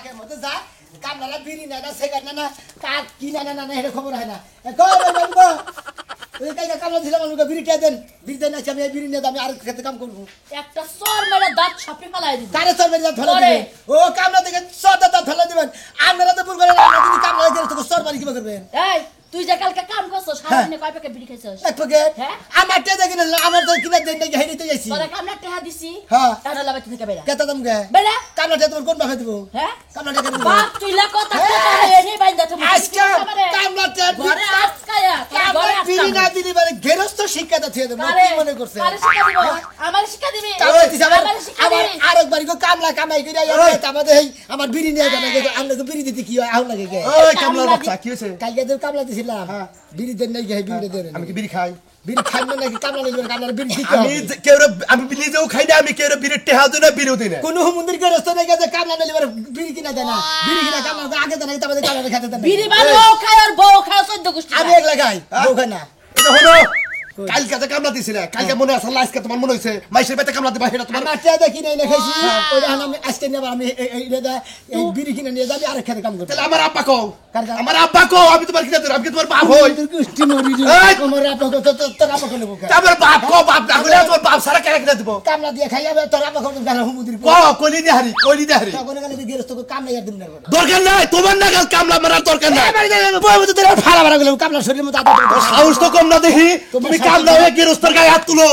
ফাঁকের মধ্যে যা কামলারা বিড়ি না না সিগারেট না কাক কি না না এটা খবর হয় না কই ওই কাইকা কামলা দিলাম আমাকে বিড়িটা দেন বিড়ি দেন আমি এই বিড়ি নিয়ে আমি আর খেতে কাম করব একটা সর মেরে দাঁত ছাপি ফেলাই দিবি কারে সর মেরে দাঁত ফেলাই দিবেন ও কামলা দেখে সর দাঁত ফেলাই দিবেন আপনারা তো ভুল করেন আপনারা যদি কামলা দিয়ে তো সর মারি কি করবেন এই তুই যে কালকে কাম করছস সারাদিনে কয় প্যাকেট বিড়ি খাইছস এক প্যাকেট হ্যাঁ আমার তে দেখেন আমার তো কিনা দেন না হেরিতে যাইছি তোরা কামলা টাকা দিছি হ্যাঁ টাকা লাভ থেকে বেরা কত দাম গে বেরা কামলাটা তোমার কোন বাফে দেব হ্যাঁ কামলাটা কেন বাপ তুই লা কথা কথা এনে বাইন্দা তুমি আজকে কামলাটা ঘরে আটকায়া ঘরে বিড়ি না দিলি মানে গেরস্ত শিক্ষাটা দিয়ে দেব কি মনে করছে আরে শিক্ষা দিব আমার শিক্ষা দিবি আমার আরেকবার গো কামলা কামাই কইরা আমাদের এই আমার বিড়ি নিয়ে যাবে আমরা তো বিড়ি দিতে কি হয় আহুন লাগে গে ওই কামলার বাচ্চা কি হইছে কালকে তো কামলা দিছিলাম হ্যাঁ বিড়ি দেন নাই গে বিড়ি দেন আমি কি বিড়ি খাই বিড়ি খাই না নাকি কামলা নিবেন কামলার বিড়ি দিতে আমি কেউরে আমি বিড়ি দেও খাই না আমি কেউরে বিড়ি টেহা দেই না বিড়িও দেই না কোন মন্দির কে রাস্তা নাই গেছে কামলা নিলে বিড়ি কিনা দেয় না বিড়ি কিনা কামলা আগে দেয় না তারপরে কামলা খেতে দেয় বিড়ি বানো খায় আর বউ খায় 14 গোষ্ঠী আমি এক লাগাই বউ খায় না এটা হলো কালকে যে কামলা দিছিলে কালকে মনে আছে লাইসকে তোমার মনে হইছে মাইশের বেতে কামলা দিবা এটা তোমার মাঠে দেখি নাই খাইছি ওই আমি আজকে নেব আমি এই বিড়ি কিনে নিয়ে যাবি আর খেতে কাম করতে তাহলে আমার আব্বা কও আমার আব্বা কও আমি তোমার কিনা দেব আমি তোমার বাপ হই কুষ্টি মরি আমার আপা কত তোর আপা কোন বুকা আমার বাপ কও বাপ না বলে তোমার বাপ সারা কেন কিনা দেব কামলা দিয়ে খাই যাবে তোর আপা কত গানা হুমুদির কও কলি দেহারি তখন গেলে গেরস্ত কামলা ইয়ার দিন না দরকার নাই তোমার না কামলা মারার দরকার নাই বই মতো তোর ফালা মারা গেল কামলা শরীরের মধ্যে আদা সাহস তো কম না দেখি তুমি কামলা হয়ে গেরস্তের গায়ে হাত তুলো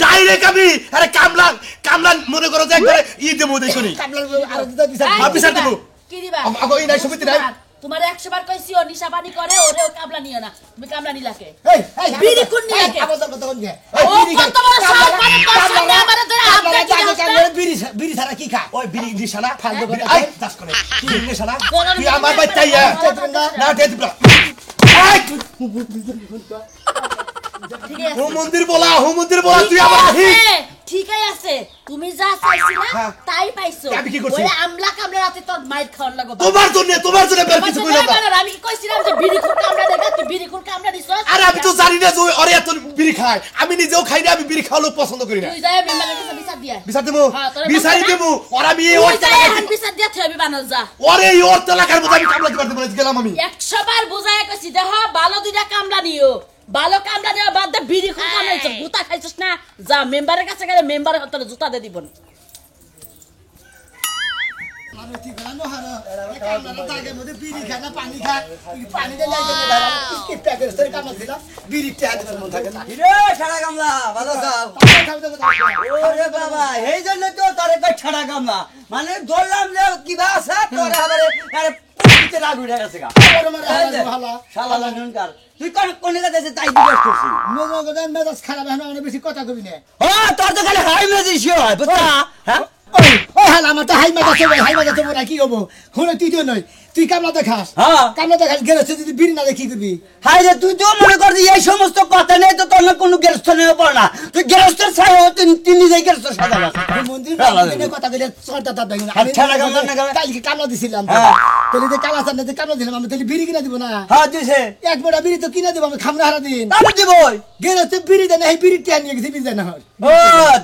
ডাইরেক্ট আমি আরে কামলা কামলা মনে করো যে একবারে ই দেবো দেখুনি কামলার আর দিতে দিছ অফিসার দেবো কি দিবা আগো এই নাই সমিতি নাই তোমার 100 বার কইছি ও নিশা পানি করে ওরে কামলা নিও না তুমি কামলা নিলাকে এই বিড়ি কোন নিলাকে আবার তখন গে ও কত বড় সাল মানে তোর সামনে আমারে ধরে হাত দেখি বিড়ি ছাড়া কি খা ওই বিড়ি নিশানা ফালতু কথা আই দাস করে কি নিশানা তুই আমার বাচ্চা ইয়া না টেট ব্রা আই ও মন্দির বলা তুই আমার ঠিকই আছে তুমি যা চাইছিলা তাই পাইছো আমি কি করছি? ওই আমলা কামলা রাতে তোর মাইর খাওয়ার লাগো তোমার জন্য বের কিছু কইলাম না আমি কি কইছিলাম যে বিড়ি খুব কামলা দেখা তুই বিড়ি খুব কামলা দিছস আরে আমি তো জানি না যে ওরে এত বিড়ি খায় আমি নিজেও খাই না আমি বিড়ি খাওয়ালো পছন্দ করি না তুই যাই মেম্বারের কাছে বিচার দিয়া বিচার দেবো বিচারি দেবো ওর আমি এই ওর তুই যাই এখন বিচার দিয়া থবি বানাল যা ওরে এই ওর তেলাকার মধ্যে আমি কামলা দিতে বলে গেলাম আমি 100 বার বুঝায় কইছি দেখ ভালো দুইটা কামলা নিও ভালো কামলা দেওয়া বাদ দে বিড়ি খুব কামলাইছ জুতা খাইছস না যা মেম্বারের কাছে গেলে মেম্বারের হাতে জুতা দে দিব আরে ঠিক না হারা কামলা দাগে মধ্যে বিড়ি খায় না পানি খায় পানি দে লাগে না কি প্যাকেট সরে কামলা দিলাম বিড়ি তে হাতে মন থাকে না রে ছাড়া গামলা ভালো গাও ওরে বাবা এই জন্য তো তোরে কই ছাড়া গামলা মানে দৌড়লাম যে কি ভাষা তোরে আমারে আরে পুলিতে রাগ উঠে গেছে গা শালা নুনকার তুই কোন কাছে তাই জিজ্ঞেস করছিস মেজাজ মেজাজ খারাপ হয় না বেশি কথা কবি না ও তোর তো খালি হাই মেজিস হয় বুঝছা হ্যাঁ ও হাল আমার তো হাই মেজাজ তো কি হবো হুনে তুই তো নই তুই কামলা দেখাস হ্যাঁ কামলা দেখাস গেরস্ত যদি বিড়ি না দেখি করবি হাই রে তুই তো মনে কর যে এই সমস্ত কথা নেই তো তোর কোনো গেরস্ত নেই পড় না তুই গেরস্ত ছাই তুই নিজেই গেরস্ত সাদা মন্দির মন্দিরে কথা কইলে ছটা তার দেখুন আমি ছাড়া গামলা না কালকে কামলা দিছিলাম তাহলে যে কামলা সামনে যে কামলা দিলাম আমি তাহলে বিড়ি কিনা দিব না হ্যাঁ দিছে এক বড় বিড়ি তো কিনা দিব আমি খামরা হারা দিন আমি দিবই গেরস্ত বিড়ি দেন এই বিড়ি টিয়া নিয়ে গেছি বিড়ি দেন হয় ও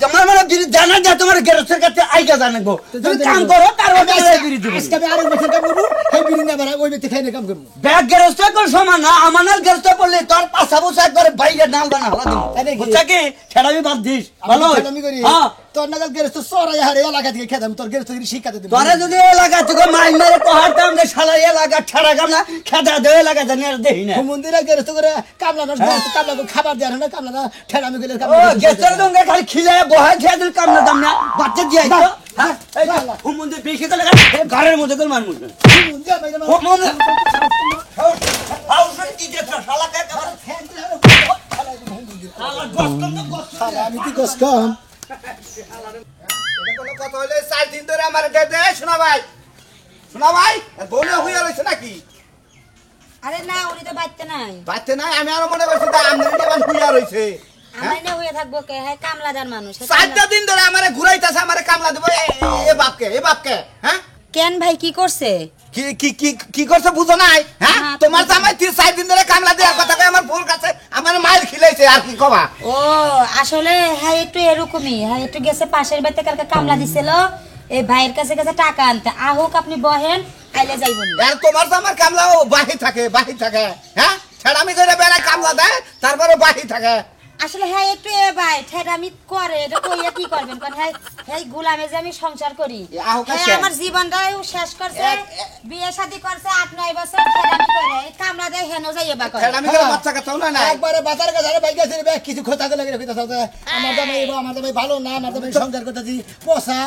তোমার মানে যদি জানা যায় তোমার গেরস্তের কাছে আইগা জানাবো তুমি কাম করো তার ওটা বিড়ি দিব আজকে আমি আরেক বছর কাম করবো এই বিড়ি না বাড়া ওই ব্যক্তি খাইলে কাম করবো ব্যাগ গেরস্ত কোন সমান না আমানার গেরস্ত পড়লে তোর পাছা বসা করে বাইরে নাল বানা হলা দিব বুঝছা কি ছেড়াবি বাদ দিস ভালো আমি করি হ্যাঁ তোর নাগাল গেরস্ত সরাই হারে এলাকা থেকে খেতাম তোর গেরস্ত শিখাতে দেব তোরা যদি এলাকা থেকে মাইন মেরে পহাড়তাম যে শালা এলাকা ছাড়া গামলা খেদা দে এলাকা জানি আর দেই না মন্দিরে গেরস্ত করে কামলা নষ্ট কামলা খাবার দেয় না কামলা ঠেলা আমি গেলে ও গেছর দঙ্গে খালি খিলায় বহা খেয়ে দিল কামনা দাম না বাচ্চা দিয়ে আইতো হ্যাঁ এই ও মন্দির বেশি তো লাগা ঘরের মধ্যে কল মারমু ও মন্দির হাউস কি যে শালা কে খাবার আমি কি কস কম এটা কোনো কথা হইলে 4 দিন ধরে আমার দে শোনা ভাই বলে হইয়া রইছে নাকি আরে না উনি তো বাইতে নাই বাচ্চা নাই আমি আর মনে করছি তা আমনে দেবান হইয়া রইছে আমাই না হয়ে থাকবো কে হ্যাঁ কামলাদার মানুষ 4 দিন ধরে আমারে ঘুরাইতাছে আমারে কামলা দেব এ বাপকে হ্যাঁ কেন ভাই কি করছে কি করছে বুঝো নাই হ্যাঁ তোমার জামাই 4 দিন ধরে কামলা দেওয়ার কথা কই আমার ভুল কাছে আমার মাইল খিলাইছে আর কি কবা ও আসলে হ্যাঁ একটু এরকমই হ্যাঁ একটু গেছে পাশের বাড়িতে কালকে কামলা দিছিল এই ভাইয়ের কাছে কাছে টাকা আনতে আহুক আপনি বহেন আইলে যাইব আর তোমার তো আমার কামলাও বাহি থাকে হ্যাঁ ছেড়ামি করে বেড়ায় কামলা দেয় তারপরে বাহি থাকে আসলে হ্যাঁ একটু এ ভাই ঠেডামি করে এটা কইয়া কি করবেন কারণ হ্যাঁ হ্যাঁ গোলামে যে আমি সংসার করি হ্যাঁ আমার জীবনটাই শেষ করছে বিয়ে শাদী করছে 8-9 বছর ঠেডামি করে এই কামলা দেয় হেন যাইয়ে বা করে ছেড়ামি করে বাচ্চা কাচ্চাও না একবারে বাজার কাছে বাইক গেছে রে কিছু খোঁজা লাগে রেখে দাও আমার দামে ভালো না আমার দামে সংসার করতেছি পয়সা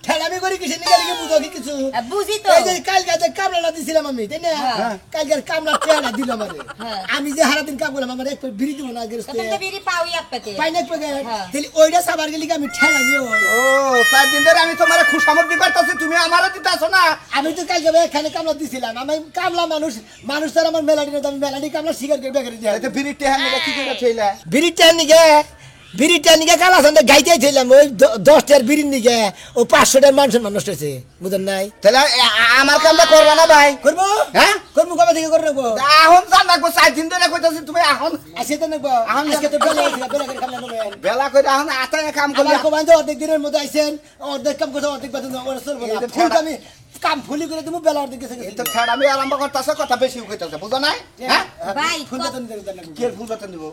ঠেলামি করে কিছু নিয়ে গেলে বুঝো কি কিছু বুঝি তো এই যে কালকে কামলা দিছিলাম আমি তাই না কালকে কামলা টেলা দিল আমারে আমি যে হারা দিন কাম করলাম আমার এক বিড়ি দিব না গেরস্তে তুমি তো বিড়ি পাওই এক পেতে পাইনে পগে তাহলে ওইটা সাবার গেলি আমি ঠেলা দিও ও 4 দিন ধরে আমি তোমারে খুশামত দি করতেছি তুমি আমারে দিতাছো না আমি তো কালকে এখানে কামলা দিছিলাম আমি কামলা মানুষ তার আমার মেলাডি না আমি মেলাডি কামলা শিকার করে বেকারি দিয়ে এটা বিড়ি টেহা নিয়ে কি করে ছেলে বিড়িটা নিগে কালা সন্ধ্যা গাইতে ছিলাম ওই 10টার বিড়ির নিগে ও 500টার মানুষ হয়েছে বুঝেন নাই তাহলে আমার কামটা করবা না ভাই করবো হ্যাঁ করবো কবে থেকে করে নেবো এখন জান রাখবো 4 দিন ধরে কইতাছি তুমি এখন আসে তো নেবো আজকে তো বেলা করে কামলা নেবেন বেলা করে এখন আটায় কাম করলে আমার কোবান অর্ধেক দিনের মধ্যে আইছেন অর্ধেক কাম করছে অর্ধেক বেতন ওরা চলবো না ফুল আমি কাম ফুলি করে দেবো বেলা অর্ধেক গেছে তো ছেড়ামি আরম্ভ করতেছে কথা বেশি কইতাছে বুঝো নাই হ্যাঁ ভাই ফুল বেতন দেন কি ফুল বেতন দিব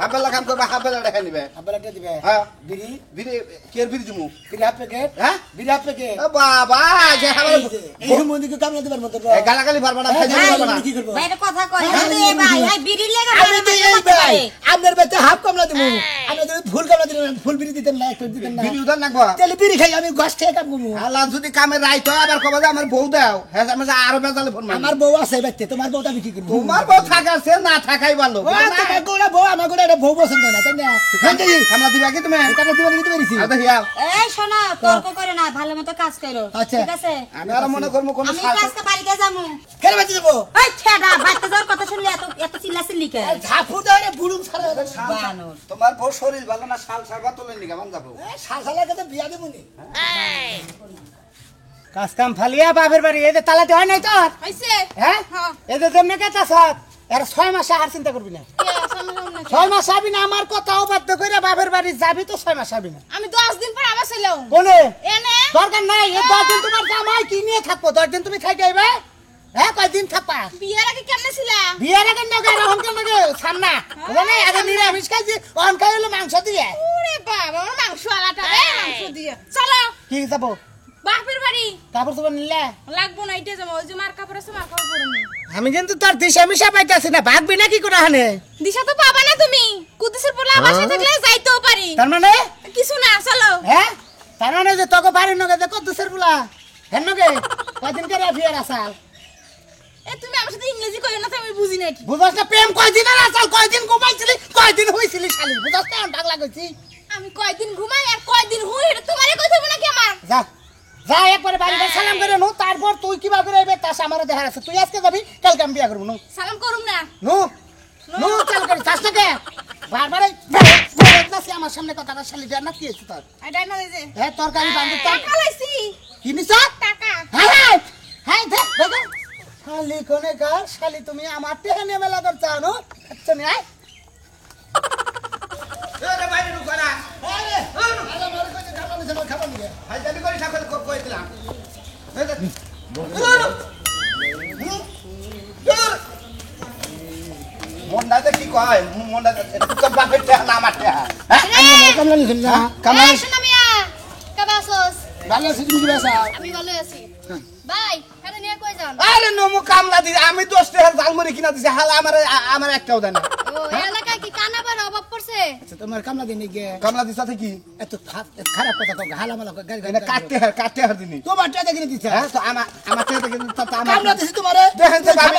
হাবেলা কাম করবে হাবেলা রেখে নিবে আবার দিবে হ্যাঁ বিড়ি বিড়ি কি বিড়ি দিমু বিড়ি হাফ প্যাকেট হ্যাঁ বিড়ি হাফ প্যাকেট ও বাবা যে হাবেলা এই মন্দিরকে কামলা দিবার মতো গালাগালি পারবা না খাইতে পারবা না কি করবো ভাই এটা কথা কই এই ভাই এই বিড়ি লাগা আমি তো এই ভাই আপনার বেতে হাফ কামলা দিমু আমি যদি ফুল কামলা দিলাম ফুল বিড়ি দিতেন না একটু দিতেন না বিড়ি উদার নাকবা তাহলে বিড়ি খাই আমি গাছ খেয়ে কাম করবো আল্লাহ যদি কামে রাইত হয় আবার কবে আমার বউ দাও হ্যাঁ আমি আরো বেজালে ফোন মারি আমার বউ আছে বেতে তোমার বউটা আমি কি করবো তোমার বউ থাকাছে না থাকাই ভালো ও তোমার গোড়া বউ আমার গোড়া এটা বউ পছন্দ না তাই না কামলা দিবা কি তুমি কামলা দিবা দিতে পারিছি আর দেখিয়া এই শোনো তর্ক করে না ভালো মতো কাজ করো আচ্ছা। ঠিক আছে আমি আর মনে করবো কোন আমি কাজকে বাড়িতে যামু কেন বাঁচি দেবো এই ছেড়া বাইতে যাওয়ার কথা শুনলে এত চিল্লাচিল্লি কে ঝাফু দেয় বুড়ুম ছাড়া বানর তোমার বউ শরীর ভালো না শাল সারবা তোলেন নি কেমন যাবো শাসালা কাছে বিয়া দেবো নি কাজ কাম ফালিয়া বাপের বাড়ি এদের তালাতে হয় নাই তোর হইছে হ্যাঁ এদের যেমনি কেতা সব এর 6 মাসে আর চিন্তা করবি না 6 মাস আবি না আমার কথা অবাধ্য করে বাপের বাড়ি যাবি তো 6 মাস আবি না আমি 10 দিন পর আবার ছিলাম বলে এনে দরকার নাই এই 10 দিন তোমার জামাই কি নিয়ে থাকবো 10 দিন তুমি খাই যাইবে হ্যাঁ কয়দিন থাকবা বিয়ের আগে কেমনে ছিলা বিয়ের আগে না গায়ে রহন কেন লাগে সামনা বলে আগে নিরামিষ খাইছি অন খাই হলো মাংস দিয়ে ওরে বাবা আমার মাংস আলাটা রে মাংস দিয়ে চলো কি যাবো বাপের বাড়ি কাপড় চোপড় নিলে লাগবো না এটা যাবো ওই যে মার কাপড় আছে মার কাপড় পরে নি আমি কিন্তু তোর দিশা মিশা পাইতাছি না ভাগবি না কি করে হানে দিশা তো পাবা না তুমি কুদ্দুসের পোলা বাসা থাকলে যাইতেও পারি তার মানে কিছু না চলো হ্যাঁ তার মানে যে তোকে বাড়ির নগে দেখো দুসের গুলা হেন নগে কয়দিন করে ফিয়ার আসাল এ তুমি আমার সাথে ইংরেজি কইও না তো আমি বুঝি না কি বুঝাস না প্রেম কয়দিন আর আসাল কয়দিন ঘুমাইছিলি কয়দিন হইছিলি শালি বুঝাস না বাংলা কইছি আমি কয়দিন ঘুমাই আর কয়দিন হুই এটা তোমারে কই দেব নাকি আমার যা যা একবারে বাড়িতে সালাম করে নো তারপর তুই কিবা করে এবে তাস আমারে দেখার আছে তুই আজকে যাবি কালকে আমি বিয়া করব নো সালাম করুম না নো নো চাল করে যাস না কে বারবার আমার সামনে কথাটা শালিটা না কি হয়েছে তোর আইডাই না যে হ্যাঁ তরকারি বান্ধব টাকা লাইছি কি নিছ টাকা হ্যাঁ হ্যাঁ হ্যাঁ দেখ দেখো শালি কোনে গা শালি তুমি আমার টেনে নিয়ে মেলা করতে আনো আচ্ছা নে আয় এরে বাইরে ঢুকো না আরে আরে মার কইতে কামলা নিছে না খাবার নিগে হাইজানি করে ঠাকুর কই দিলাম মন্ডাতে কি কয় মন্ডাতে তো বাপের টেহা না আমার টেহা কামলা নিছে না কামাই শোনা মিয়া কাবাসস ভালো আছে তুমি কি বাসা আমি ভালো আছি ভাই এখানে নিয়ে কই যান আরে নমু কামলা দি আমি 10 টাকা জালমুড়ি কিনা দিছি হালা আমার একটাও দেয় না ও এলাকায় কি কানাবার অভাব পড়ছে আচ্ছা তোমার কামলা দিনে গে কামলা দিছাতে কি এত খারাপ কথা তো হালামালা গাড়ি এনে কাটতে হার দিনি তোমার টাকা কিনে দিছে হ্যাঁ তো আমার থেকে কিন্তু তা আমার কামলা দিছে তোমারে দেখেন তো ভাবি।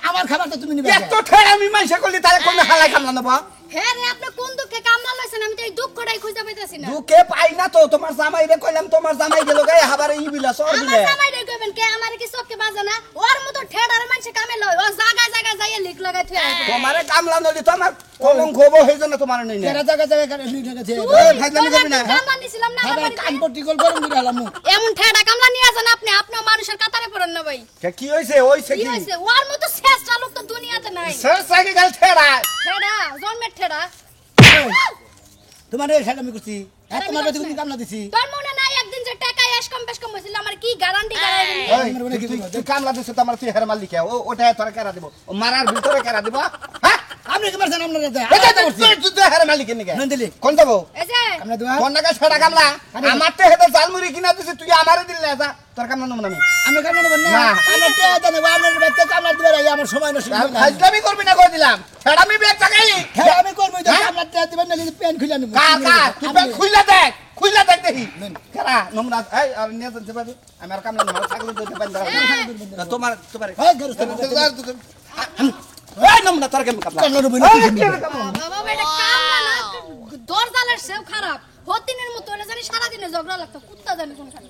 আমার খাবার তো তুমি নিবে এত ঠেড়া আমি মাইসা করলি তাহলে কোন হালাই কামলা নেব হ্যাঁ রে আপনি কোন দুঃখে কামলা লইছেন আমি তো এই দুঃখটাই খুঁজে পাইতাছি না দুকে পাই না তো তোমার জামাই রে কইলাম তোমার জামাই গেল গায়ে হাবারে ই বিলা সর আমার বিলে জামাই রে কইবেন কে আমারে কি চোখকে বাজে না ওর মতো ঠেড়ার মানুষ কামে লয় ও জায়গা জায়গা যাইয়া লিখ লাগাই থুই আইবে তোমারে কামলা নলি তোমার কলঙ্ক হবো সেই জন্য তোমার নেই না জায়গা জায়গা করে লিখে গেছে এই ভাইজানি করবি না কামলা নিছিলাম না আমার বাড়িতে। কান পট্টি কল গরম করে হলাম এমন ঠেড়া কামলা নিয়ে যান আপনি মানুষের কাতারে পড়েন না ভাই কি হইছে ওইছে কি কি হইছে ওর মতো শেষটা লোক তো দুনিয়াতে নাই সর সাইকে গেল ঠেড়া ঠেড়া জন্মের ঠেড়া তোমার এই সাইড আমি করছি তোমার বাড়িতে তুমি কামলা দিছি তোর মনে নাই একদিন যে টাকা বেশ কম হইছিল আমার কি গ্যারান্টি গাড়াইবি তুই কামলা দিছ তো আমার তুই হেরে মাল লিখে ওটা তোরা কেরা দিব ও মারার ভিতরে কেরা দিব হ্যাঁ আপনি কি পারছেন আপনার দাদা তুই হেরে মাল লিখে নিকে নন দিলি কোন দেবো এই যে আমরা দুয়া কোন নাকা ছড়া কামলা আমার তো হেতে জালমুড়ি কিনা দিছিস তুই আমারে দিলি না যা তোর কামলা নম আমি আমি কেন নেব না না। আমার তো দেন আপনার বাচ্চা কামলা দিবে রাই আমার সময় নষ্ট করবেন না ফাজলামি করবি না কই দিলাম ছেড়া আমি বেগ টাকাই হ্যাঁ আমি করব তো কামলা দিবেন না পেন খুলে নেব তুই বেগ খুইলা দেখ দেখি কেরা নমরা এই আর নিয়ে যেতে পারবি আমার কামলা নম ছাগল দিতে পারি তোমার হ্যাঁ গরুস্ত এই নমরা তোর কেমন কামলা কামলা রবি বাবা বেটা কামলা না দরজালের সেও খারাপ হতিনের মতো হলে জানি সারা দিনে ঝগড়া লাগতো কুত্তা জানি কোন খালি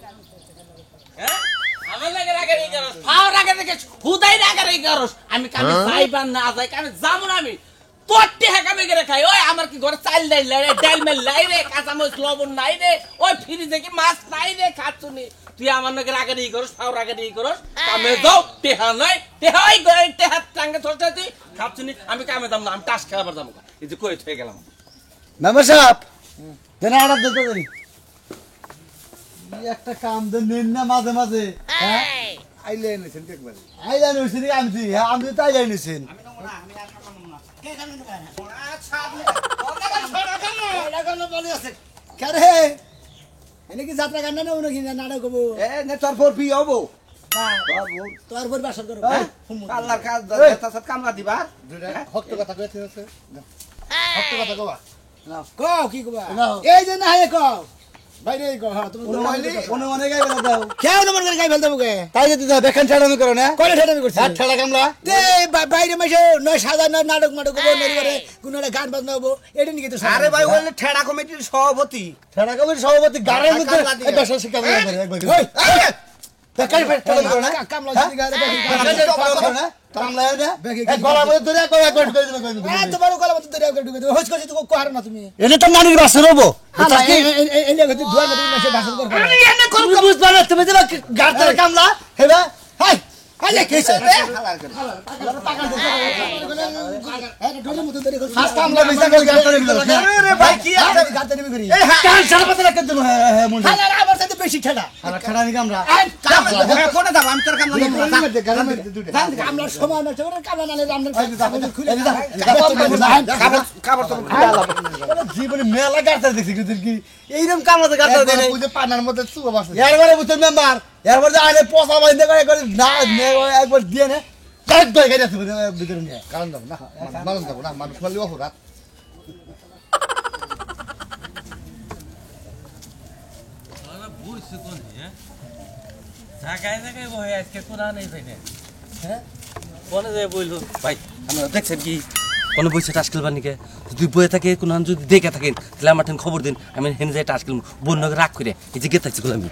আমার লাগে রাগারি করস ফাও রাগারি দেখে হুদাই রাগারি করস আমি কামে যাইবার না যাই কামে যামু না আমি তোরটি হাকামে করে খাই ওই আমার কি ঘরে চাল ডাল মেল লাই রে কাঁচা মরিচ লবণ নাই রে ওই ফ্রিজে কি মাছ নাই রে খাচ্ছুনি তুই আমার নাকি রাগারি করস ফাও রাগারি করস কামে যাও টেহা নাই টেহাই গই টেহা টাঙ্গে ধরতে তুই খাচ্ছুনি আমি কামে যাম না আমি টাস খেলাবার যাবো এই যে কই থয়ে গেলাম মেম্বার সাহেব দেন অর্ডার দিতে পারি একটা কাম দেন নিন না মাঝে মাঝে হ্যাঁ আইলে এনেছেন একবার আইলান হইছে নি আমি দিই হ্যাঁ আমি তো আইলান হইছেন কি যাত্রা গান না উনি নাটক হবো এ নে তোর পর পি হবো তোর পর বাসর করো আল্লাহর কাজ তাসাত কামলা দিবা ভক্ত কথা কইতে আছে ভক্ত কথা কবা কও কি কবা এই যে না হে কও বাইরে কও হ্যাঁ তুমি মনে গাই বেলা দাও কেউ নম্বর করে গাই ফেলতে মুকে তাই যদি বেখান ছাড়ানো করো না করে ঠেটামি করছি ঠেলা কামলা তে বাইরে মাসে নয় সাদা নয় নাটক মাটক হবো নরিবারে কোনো একটা গান বাজনা হবো এটা নিয়ে তো আরে ভাই ওই ঠেড়া কমিটির সভাপতি ঠেটা কমিটির সভাপতি গাড়ির মধ্যে একটা শিক্ষা করে একবার কাই ফেট করো না কামলা যদি গাড়ি না কামলা না এক গলা মধ্যে ধরে কই একবার করে দিবে কই হ্যাঁ তোমার গলা মতো ধরে একবার ঢুকে দেবো হোস করছি তো কোহার না তুমি এটা তো নানির বাসা রবো হ্যাঁ এই লাগে দুয়ার মধ্যে মাসে ভাষণ করবে আমি এনে কোন বুঝবা না তুমি দেবা গাড়তার কামলা হেবা হাই হাই কেছে ফাস্ট কামলা বিসা করে গাড়তার গেল আরে ভাই কি আছে গাতে নেবে করি এই কান সারা পাতা রাখতে দেব হ্যাঁ মন হালা আমার সাথে বেশি ঠেলা আর ঠেড়া নি কামলা কামলা কোনে দাও আমি তোর কামলা কামলার সময় না চোরে কামলা নালে রান্নার খুলে খাবার তো জীবনে মেলা গাড়তার দেখছি কি এইরকম কামলা তো গাড়তার দেয় বুঝে পানার মধ্যে চুবা বাসে এরবারে বুঝছেন মেম্বার এরবারে আইলে পচা বাইন্দে করে না একবার দিয়ে না কাট দই গাড়ি আছে ভিতরে নিয়ে কারণ দাও না মানুষ দাও না মানুষ মারলে অপরাধ জায়গায় জায়গায় বহে আজকে কোরআন নেই ভাই হ্যাঁ বলে যায় বইলো ভাই আমরা দেখছেন কি কোনো বইছে টাস খেলবার নিকে যদি বইয়ে থাকে কোরআন যদি দেখে থাকেন তাহলে আমার ঠেন খবর দিন আমি হেনে যাই টাস খেলব বন্যকে রাগ করে এই যে গেতাছি আমি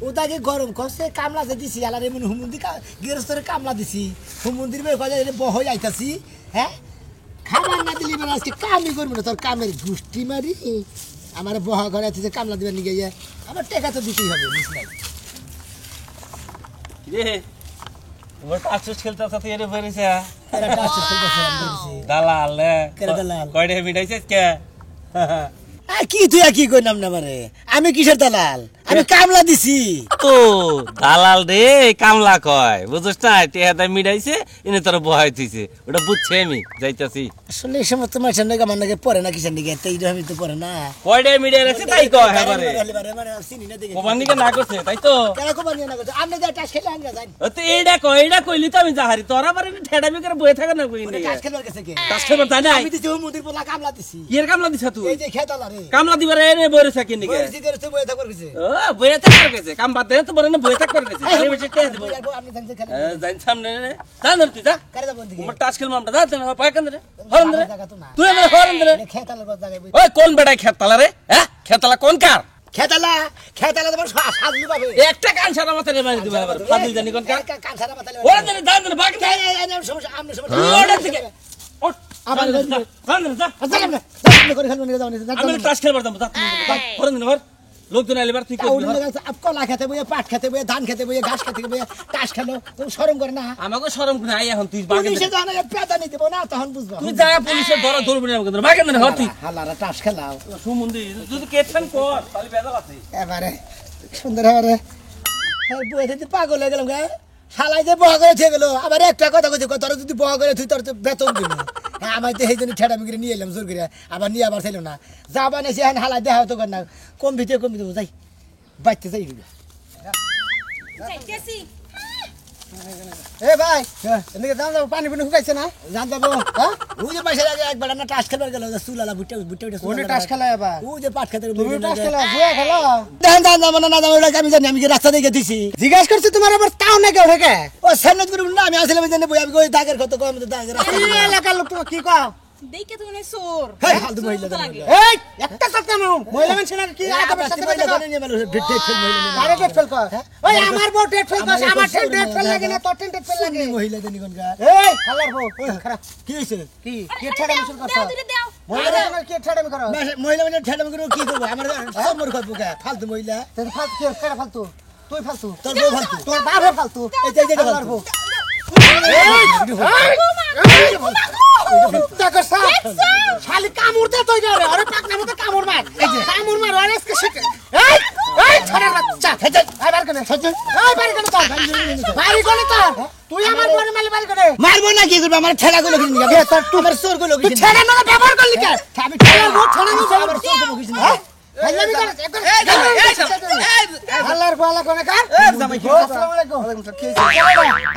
ওটাকে গরম করছে কামলা যে দিছি আলার এমন হুমুন্দি গৃহস্থরে কামলা দিছি হুমুন্দির বের কাজে বহই আইতাছি হ্যাঁ খাবার না দিলি মানে আজকে কামই করবি না তোর কামের গুষ্টি মারি আমার বহা ঘরে আছে কামলা দিবার নিয়ে গিয়ে আমার টাকা তো দিতেই হবে বুঝ নাই রে তোমার টাস খেলতে সাথে এর বেরিয়েছে এরা টাচ খেলতেছে আমি বলছি দালাল রে কেরে দালাল? কয়টা মিটাইছিস কে কি তুই কি কইলাম না মানে আমি কিসের দালাল আমি কামলা দিছি তো দালাল রে কামলা কয় বুঝছ না টেহাদা মিটাইছে এনে তোর বহাই থইছে ওটা বুঝছে আমি যাইতাছি আসলে এই সমস্ত মানুষের নাকি আমার নাকি পড়ে না কিসের নাকি তাই আমি তো পড়ে না কয়টা মিটাই রাখছে তাই কয় এবারে মানে চিনি না দেখে কোবানিকে না করছে তাই তো কেন কোবা নিয়ে না করছে আপনি যা টাচ খেলে আনগা যান ও তো এইটা কইলি তো আমি যাহারি তোরা পারে ঠেডামি করে বয়ে থাকে না কই নি টাচ খেলার কাছে কে টাস খেবার তাই না আমি দিছি মন্দির পোলা কামলা দিছি কিয়ের কামলা দিছ তুই এই যে খেতালা রে কামলা দিবারে এনে বইরে থাকি নিকে ওই সিগারেট তো বয়ে থাকবার কাছে ও বয়ে থাকার গেছে কাম বাদ দে তো বলে না বয়ে থাকবার গেছে আরে বেশি টেহ দিব আপনি জানতে খেলে জান সামনে রে জান তুই যা করে যাবো দিকে তোমার টাস খেলম আমরা যা না পায় কেন রে হরন রে জায়গা তো না তুই আমার হরন রে খেতালার কথা জায়গায় ওই কোন বেটাই খেতালা রে হ্যাঁ খেতালা কোন কার খেতালা তোমার সাজলু পাবে একটা কান সারা মাথা রে মারি দিবা আবার ফাদিল জানি কোন কার কান সারা মাথালে ওরা জানি দান দান বাকি এই সমস্যা আমনে সমস্যা ওটা থেকে ওট আবার দান যা জানেন না করে খেলবো নিয়ে যাও আমি টাস খেলবার দাম যা হরন রে হর লোকজন আইলে এবার তুই করবি কলা খেতে বইয়ে পাট খেতে বইয়ে ধান খেতে বইয়ে ঘাস খেতে বইয়ে তাস খেলো তুমি শরম করে না আমাকে শরম করে আই এখন তুই বাগে পুলিশে যখন পেদা নিতে দেবো না তখন বুঝবো তুই যা পুলিশের ধরা ধরবি না আমাকে বাগে না হতি হালারা তাস খেলাও সুমন্দি যদি কেটছেন কর তাহলে বেজাল আছে এবারে সুন্দর এবারে বইয়ে দিতে পাগল হয়ে গেলাম গে শালাই যে বহা করে থেকে গেলো আবার একটা কথা কইছে তোর যদি বহা করে তুই তোর তো বেতন দিব হ্যাঁ আমার তো সেই জন্য ঠেড়ামি করে নিয়ে এলাম জোর করে আবার নিয়ে আবার ছিল না যা বানাইছে হ্যাঁ হালাই দেখা হতো কর না কম দেবো যাই বাইতে যাই দিবি এ ভাই এদিকে যাও যাও পানি পানি শুকাইছে না জান যাবো হ্যাঁ ওই যে পয়সা লাগে একবার না টাস খেলবার গেল চুলালা বুটে বুটে ওনে টাস খেলা এবার ওই যে পাট খেতে তুমি টাস খেলা বুয়া খেলা দেখেন দাম দাম না দাম ওটা আমি জানি আমি কি রাস্তা দেখে দিছি জিজ্ঞাসা করছি তোমার আবার তাও না কেউ ঢেকে ও সান্নত করে না আমি আসলে জানি বই আমি ওই দাগের কত কম দাগের এই এলাকার লোক তুমি কি কও দেখে তো মনে চোর হেই ফালতু মহিলা এই একটা কথা নাও মহিলা মানুষ না কি আদবের সাথে মহিলা কথা করে নিয়ে মেলো ডেট ফেল মহিলা আরে ডেট ফেল কর ওই আমার বউ ডেট ফেল কর আমার ঠেল ডেট ফেল লাগে না তোর ঠেল ডেট ফেল লাগে মহিলা দেনি কোন গা এই হালার বউ খারাপ কি হইছে কি কি ঠেড়া মিশন করছ দাও দিদি দাও মহিলা মানুষ কি ঠেড়া মি করো মহিলা মানে ঠেলা করে কি করব আমার সরমর খাবো কা ফালতু মহিলা তুই ফালতু কি কেডা ফালতু তুই ফালতু তোর বউ ফালতু তোর বাপে ফালতু এই যে হালার বউ শালি কামড় দে তুই রে আরে পাকনা মতো কামড় মার কামড় মার আরে আজকে শিখে এই এই ছড়া বাচ্চা এই বার করে এই বার করে তো বাড়ি করে তো তুই আমার বড় মালি বাড়ি করে মারবো না কি করব আমার ঠেলা গুলো কিনে নিয়ে তোর তোমার চোর গুলো তুই ছেড়ে না ব্যবহার করলি কে আমি ঠেলা বউ ঠেলা নিয়ে আমার চোর গুলো কিনে নিয়ে হাল্লামি করে হাল্লার গোলা কোনে কার আসসালামু আলাইকুম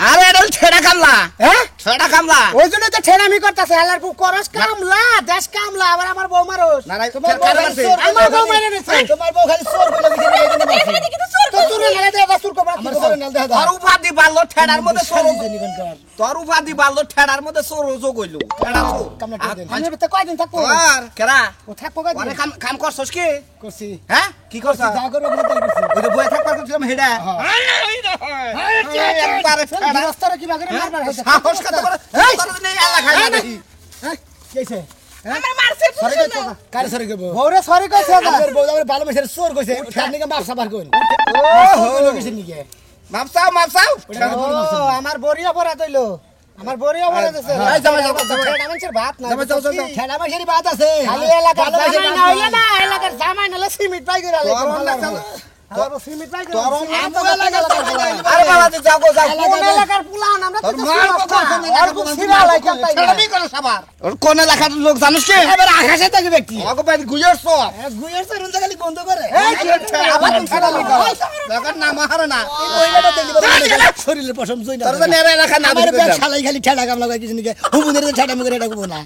আরে এটা ছেড়া কামলা হ্যাঁ ছেড়া কামলা ওই জন্য তো ছেড়ামি করতেছে হাল্লার বউ করস কামলা দেশ কামলা আবার আমার বউ মারস তোমার বউ খালি চোর আমার বউ মারে নিছে তোমার বউ খালি চোর গুলো কিনে নিয়ে তো তুই লাগা দে সুর কো আমার চোর নাল দেখা তোর উপাধি বাড়লো ঠেড়ার মধ্যে সরো জানি কোন কার তোর উপাধি বাড়লো ঠেড়ার মধ্যে সরো যোগ হইলো ঠেড়া তো কামলা করে আমি তো কয়দিন থাকবো আর কেরা ও থাকবো কয়দিন মানে কাম করছস কি করছি হ্যাঁ কি করছস যা করব আমি তাই করছি ওই তো বই থাকবার করছিলাম হেডা একবারে ঠেড়া রাস্তারে কি বাগরে মারবার হইছে সাহস কত করে তোর নেই আল্লাহ খাই দেখি কেছে আমার মারছে সরি কইছো কার সরে গেবো বউরে সরি কইছো আমার বউ আমার ভালোবাসার চোর কইছে তার নিকে মাপ সাবার কোন ও কিছু নিকে মাপসাও মাপসাও ও আমার বড়ি অপরাধ হইলো আমার বড়ি অপরাধ আছে এই যাও ঠেড়া মানুষের ভাত না যাও ঠেলা মাসেরই বাত আছে খালি এলাকার ভালোবাসার জামাই বাত না হইলে নাই। না এলাকার জামাই নালে সিমেন্ট পাই করে আলে সিমেন্ট পাই করে আরে বাবা তুই যাও যাও কোন এলাকার পুলান আমরা তো মার কথা আর বুক সিরা লাইকাম তাই ছেড়ামি করে সবার কোন এলাকার লোক জানিস কি এবার আকাশে থাকে ব্যক্তি আমাকে বাইরে গুজর সব গুয়ের সরুন খালি বন্ধ করে এই কি আবার ছেড়ামি করে দেখেন না মাহারে না মহিলাটা দেখলি বলে শরীরের পশম জই না তোর তো নেড়ে রাখা না আমার ব্যাগ শালাই খালি ঠেলা কামলা করে কিছু নিকে হুমুনের ঠেলা মুখে এটা কবো না